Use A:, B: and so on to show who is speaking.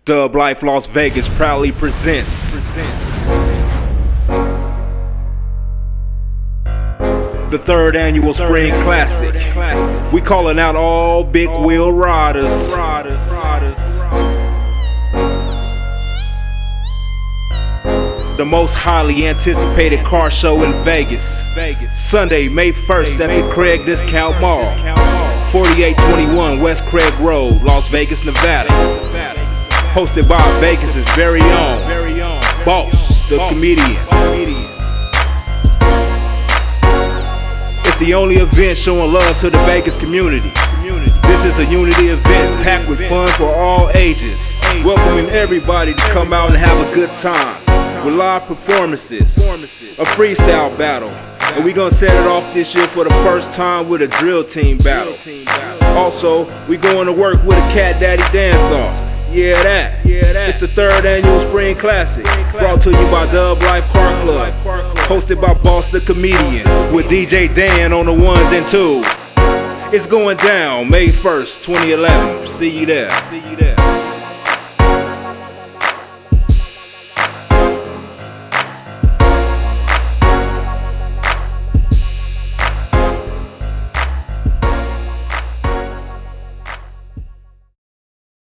A: Dub Life Las Vegas proudly presents the third annual Spring Classic. We calling out all big wheel riders. The most highly anticipated car show in Vegas. Sunday, May 1st at the Craig Discount Mall, 4821 West Craig Road, Las Vegas, Nevada. Hosted by Vegas' very own Boss, the comedian. It's the only event showing love to the Vegas community. This is a unity event packed with fun for all ages, welcoming everybody to come out and have a good time with live performances, a freestyle battle, and we gonna set it off this year for the first time with a drill team battle. Also, we going to work with a Cat Daddy dance-off. Yeah, that. It's the third annual Spring Classic, brought to you by Dub Life Car Club, hosted by Boss the Comedian, with DJ Dan on the ones and twos. It's going down May 1st, 2011. See you there.